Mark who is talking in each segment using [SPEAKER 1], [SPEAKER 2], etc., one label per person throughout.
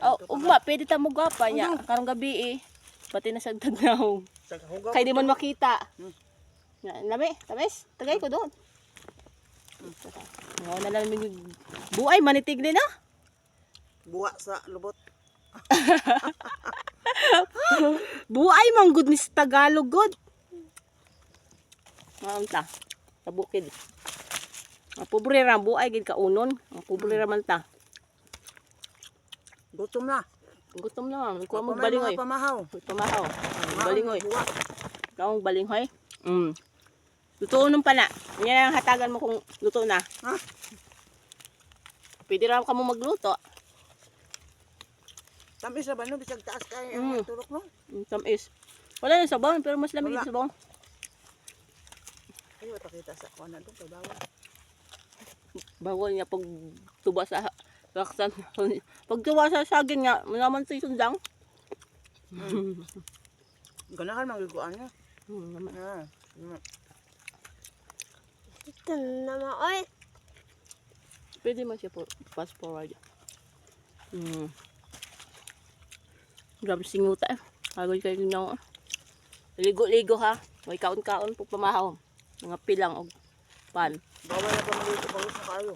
[SPEAKER 1] Oh, ugma, pwede ta mo gapa niya. Karong gabi pati na sagdag na hong. Kay di man makita. Lami, tamis, tagay ko doon. Na lang buay manitig din ah.
[SPEAKER 2] Buwa sa lubot.
[SPEAKER 1] Buay man gud ni sa Tagalog god. Ta. Sa bukid. Ang pobre ra buay gid kaunon. Ang pobre ra man ta.
[SPEAKER 2] Gutom na.
[SPEAKER 1] Gutom na. Kuha mo balingoy.
[SPEAKER 2] Pamahaw.
[SPEAKER 1] Pamahaw. Balingoy. Kaong balinghoy. Luto nung pa na. Yan ang hatagan mo kung luto na.
[SPEAKER 2] Ha?
[SPEAKER 1] Pwede rin ka mo magluto.
[SPEAKER 2] Tamis na ba no? Bisag taas kayo ang turok no?
[SPEAKER 1] Tamis. Wala yung sabaw, pero mas lamig yung sabaw.
[SPEAKER 2] Ay, pakita sa kuha na doon kay bawal.
[SPEAKER 1] Bawal niya pag tuba sa laksan. Pag tuba sa saging niya, naman sa isundang.
[SPEAKER 2] Ganahan magiguan niya.
[SPEAKER 1] Naman.
[SPEAKER 3] Ito naman, oy.
[SPEAKER 1] Pwede man siya fast forward. Grabe singuta eh. Agad kayo nyo. Ligo-ligo ha. May kaon-kaon po pamahaw. Mga pilang o pan.
[SPEAKER 2] Bawal na pa magluto pagos na kayo.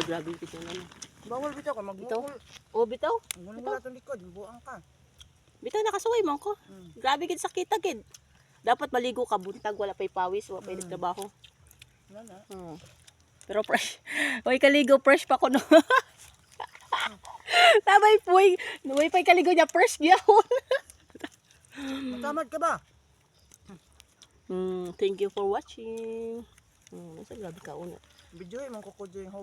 [SPEAKER 1] Grabe kasi naman.
[SPEAKER 2] Bawal bitaw ka magmukol.
[SPEAKER 1] O bitaw?
[SPEAKER 2] Muna itong likod, buang ka.
[SPEAKER 1] Bitaw nakasuway mo ko. Grabe gid sakit agad. Dapat maligo ka buntag, wala pa'y pawis, wala pa'y trabaho.
[SPEAKER 2] Wala.
[SPEAKER 1] Pero fresh. Uy, kaligo fresh pa ko no. Tabay puy. Uy, pa'y kaligo niya fresh gyahon.
[SPEAKER 2] Matamad ka ba?
[SPEAKER 1] Thank you for watching. Nasa grabe ka una.
[SPEAKER 2] Video mong kukodyo yung